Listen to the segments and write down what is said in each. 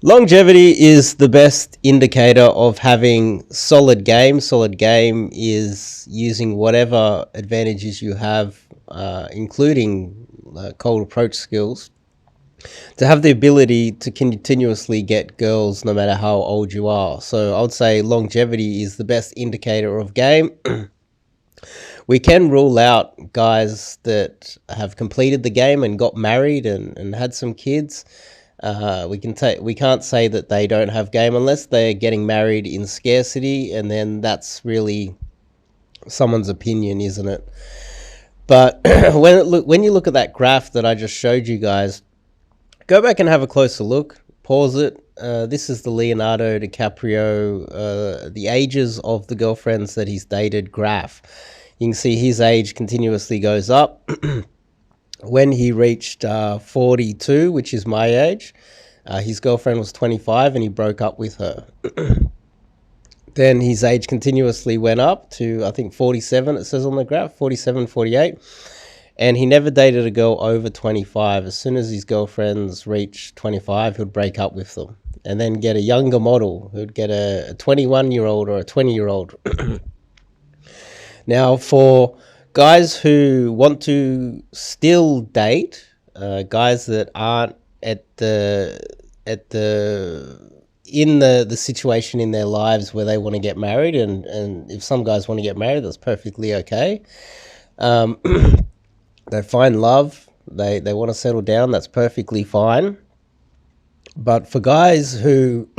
Longevity is the best indicator of having solid game. Solid game is using whatever advantages you have, including cold approach skills, to have the ability to continuously get girls no matter how old you are. So I would say longevity is the best indicator of game. We can rule out guys that have completed the game and got married and had some kids. We can't say that they don't have game unless they're getting married in scarcity, and then that's really someone's opinion, isn't it? But when you look at that graph that I just showed you guys, go back and have a closer look. Pause it. This is the Leonardo DiCaprio, the ages of the girlfriends that he's dated graph. You can see his age continuously goes up. When he reached 42, which is my age, his girlfriend was 25 and he broke up with her. Then his age continuously went up to, I think, 47, it says on the graph, 47, 48. And he never dated a girl over 25. As soon as his girlfriends reached 25, he'd break up with them and then get a younger model who'd get a 21-year-old or a 20-year-old. Now, for guys who want to still date, guys that aren't in the situation in their lives where they want to get married, and if some guys want to get married, that's perfectly okay. They find love, they want to settle down, that's perfectly fine. But for guys who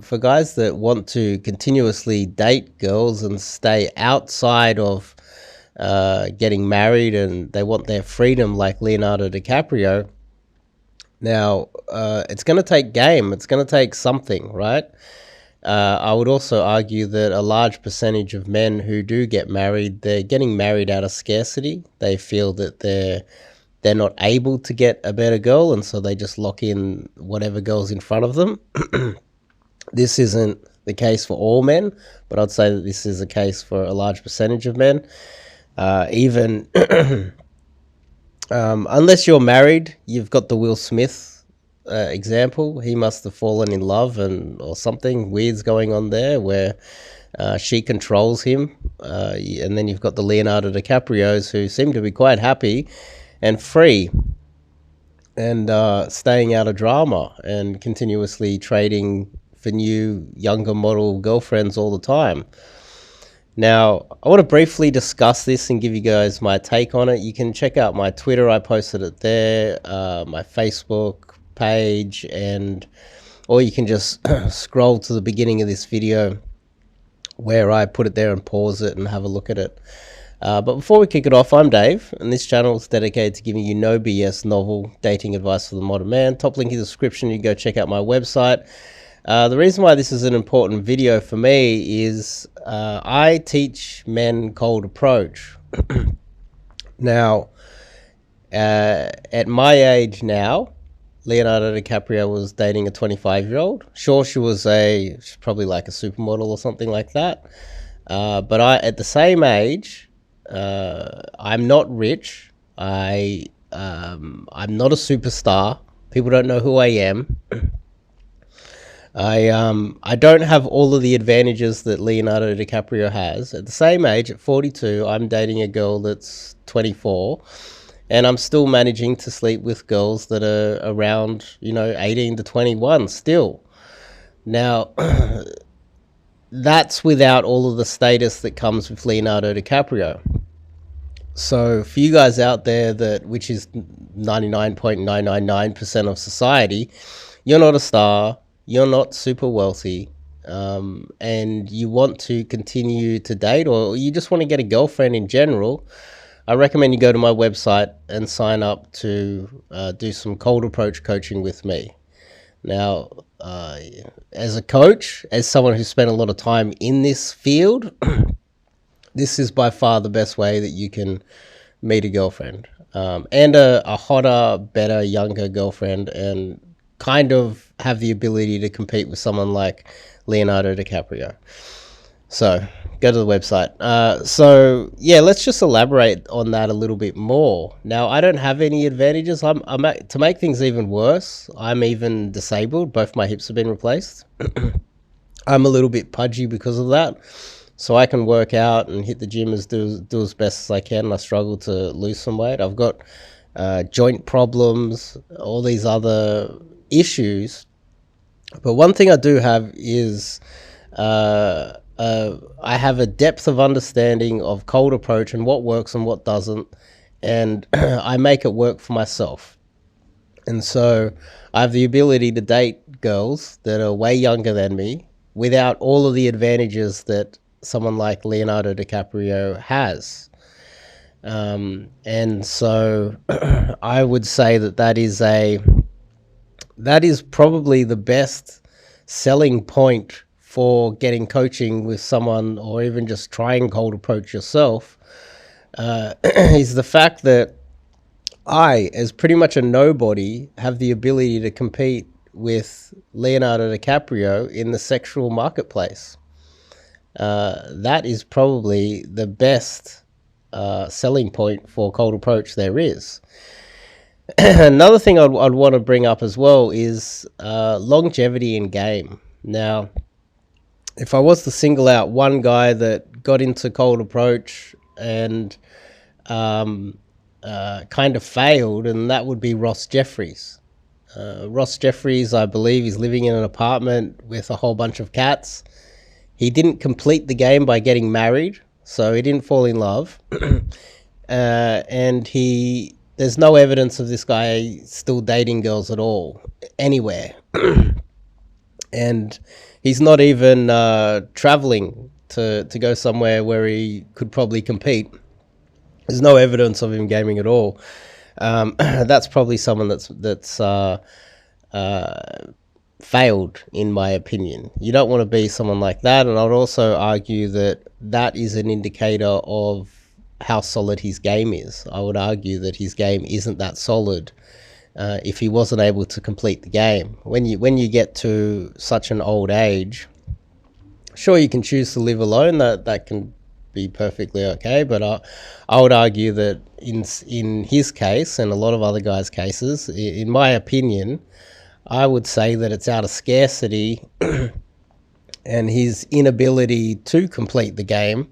for guys that want to continuously date girls and stay outside of getting married, and they want their freedom like Leonardo DiCaprio, now it's going to take game. It's going to take something, right? I would also argue that a large percentage of men who do get married, they're getting married out of scarcity. They feel that they're not able to get a better girl, and so they just lock in whatever girl's in front of them. This isn't the case for all men, but I'd say that this is a case for a large percentage of men. Even unless you're married, you've got the Will Smith example. He must have fallen in love or something weird's going on there where she controls him. And then you've got the Leonardo DiCaprios who seem to be quite happy and free and staying out of drama and continuously trading for new younger model girlfriends all the time. Now, I want to briefly discuss this and give you guys my take on it. You can check out my Twitter. I posted it there, my Facebook page, or you can just scroll to the beginning of this video where I put it there and pause it and have a look at it. But before we kick it off, I'm Dave, and this channel is dedicated to giving you no BS novel dating advice for the modern man. Top link in the description. You can go check out my website. The reason why this is an important video for me is I teach men cold approach. Now, at my age now, Leonardo DiCaprio was dating a 25-year-old. Sure, she's probably like a supermodel or something like that. But at the same age, I'm not rich. I'm not a superstar. People don't know who I am. I don't have all of the advantages that Leonardo DiCaprio has. At the same age, at 42, I'm dating a girl that's 24, and I'm still managing to sleep with girls that are around, 18 to 21 still. Now, that's without all of the status that comes with Leonardo DiCaprio. So for you guys out there, which is 99.999% of society, you're not a star. You're not super wealthy, and you want to continue to date, or you just want to get a girlfriend in general, I recommend you go to my website and sign up to do some cold approach coaching with me. Now, as a coach, as someone who's spent a lot of time in this field, this is by far the best way that you can meet a girlfriend, and a hotter, better, younger girlfriend, and kind of have the ability to compete with someone like Leonardo DiCaprio. So go to the website. So yeah, let's just elaborate on that a little bit more. Now, I don't have any advantages. To make things even worse, I'm even disabled. Both my hips have been replaced. I'm a little bit pudgy because of that. So I can work out and hit the gym do as best as I can. And I struggle to lose some weight. I've got joint problems, all these other issues. But one thing I do have is I have a depth of understanding of cold approach and what works and what doesn't, and I make it work for myself. And so I have the ability to date girls that are way younger than me without all of the advantages that someone like Leonardo DiCaprio has. And so I would say that is probably the best selling point for getting coaching with someone, or even just trying cold approach yourself, is the fact that I, as pretty much a nobody, have the ability to compete with Leonardo DiCaprio in the sexual marketplace. That is probably the best selling point for cold approach there is. Another thing I'd want to bring up as well is longevity in game. Now, if I was to single out one guy that got into cold approach and kind of failed, and that would be Ross Jeffries. Ross Jeffries, I believe, is living in an apartment with a whole bunch of cats. He didn't complete the game by getting married, so he didn't fall in love. And there's no evidence of this guy still dating girls at all, anywhere. And he's not even traveling to go somewhere where he could probably compete. There's no evidence of him gaming at all. That's probably someone that's failed, in my opinion. You don't want to be someone like that. And I'd also argue that that is an indicator of how solid his game is. I would argue that his game isn't that solid if he wasn't able to complete the game. When you get to such an old age, sure, you can choose to live alone. That can be perfectly okay. But I would argue that in his case and a lot of other guys' cases, in my opinion, I would say that it's out of scarcity and his inability to complete the game.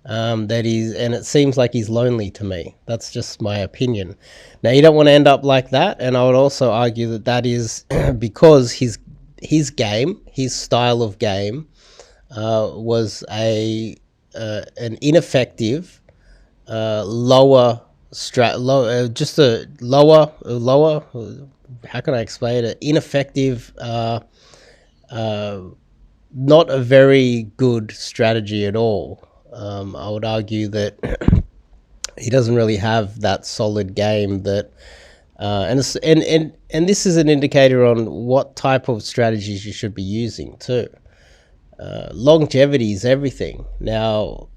And it seems like he's lonely to me. That's just my opinion. Now, you don't want to end up like that, and I would also argue that is because his game, his style of game, was an ineffective, lower. How can I explain it? Ineffective. Not a very good strategy at all. I would argue that he doesn't really have that solid game that, and this is an indicator on what type of strategies you should be using too. Longevity is everything. Now,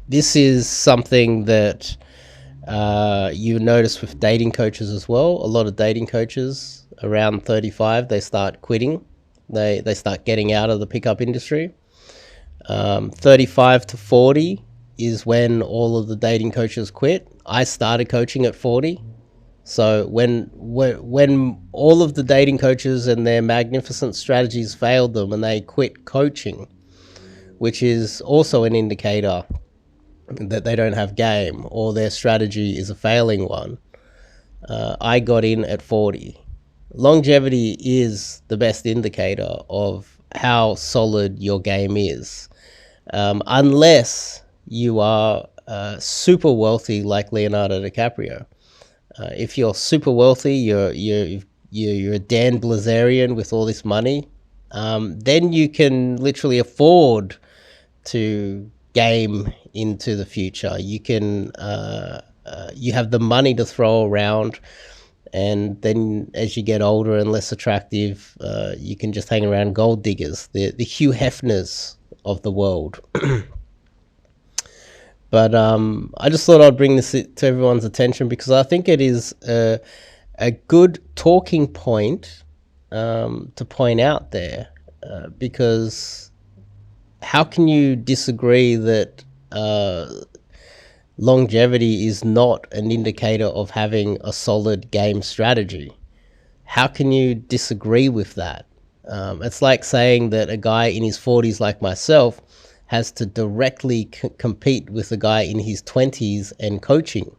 this is something that you notice with dating coaches as well. A lot of dating coaches around 35, they start quitting. They start getting out of the pickup industry. 35 to 40 is when all of the dating coaches quit. I started coaching at 40. So when all of the dating coaches and their magnificent strategies failed them and they quit coaching, which is also an indicator that they don't have game or their strategy is a failing one, I got in at 40. Longevity is the best indicator of how solid your game is. Unless you are super wealthy like Leonardo DiCaprio. If you're super wealthy, you're a Dan Blazarian with all this money, then you can literally afford to game into the future. You can you have the money to throw around, and then as you get older and less attractive, you can just hang around gold diggers, the Hugh Hefners of the world. But I just thought I'd bring this to everyone's attention because I think it is a good talking point to point out there, because how can you disagree that longevity is not an indicator of having a solid game strategy? How can you disagree with that? It's like saying that a guy in his 40s like myself has to directly compete with a guy in his 20s and coaching.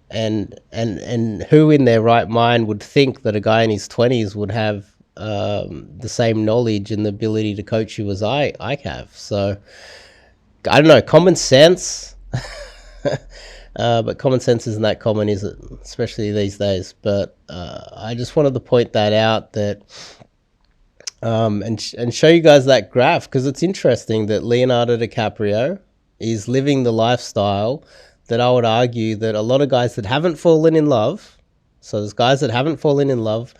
And who in their right mind would think that a guy in his 20s would have the same knowledge and the ability to coach you as I have? So I don't know, common sense. But common sense isn't that common, is it? Especially these days. But I just wanted to point that out, that and show you guys that graph, because it's interesting that Leonardo DiCaprio is living the lifestyle that I would argue that a lot of guys that haven't fallen in love, so there's guys that haven't fallen in love,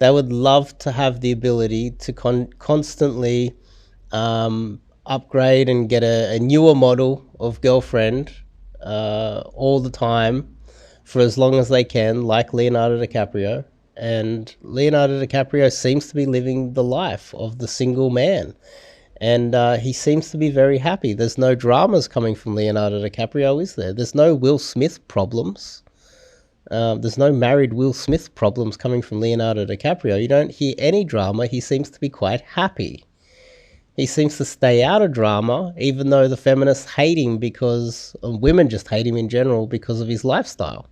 they would love to have the ability to constantly upgrade and get a newer model of girlfriend all the time for as long as they can, like Leonardo DiCaprio. And Leonardo DiCaprio seems to be living the life of the single man. And he seems to be very happy. There's no dramas coming from Leonardo DiCaprio, is there? There's no Will Smith problems. There's no married Will Smith problems coming from Leonardo DiCaprio. You don't hear any drama. He seems to be quite happy. He seems to stay out of drama, even though the feminists hate him because, women just hate him in general because of his lifestyle.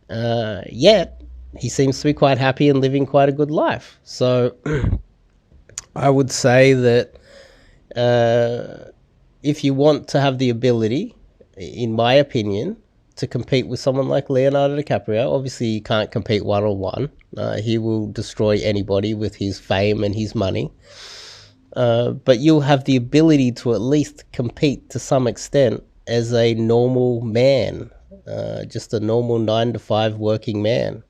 Yet, he seems to be quite happy and living quite a good life. So, I would say that if you want to have the ability, in my opinion, to compete with someone like Leonardo DiCaprio, obviously you can't compete one-on-one. He will destroy anybody with his fame and his money. But you'll have the ability to at least compete to some extent as a normal man, just a normal 9 to 5 working man,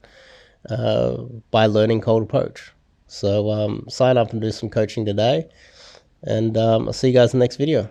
by learning cold approach. So sign up and do some coaching today, and I'll see you guys in the next video.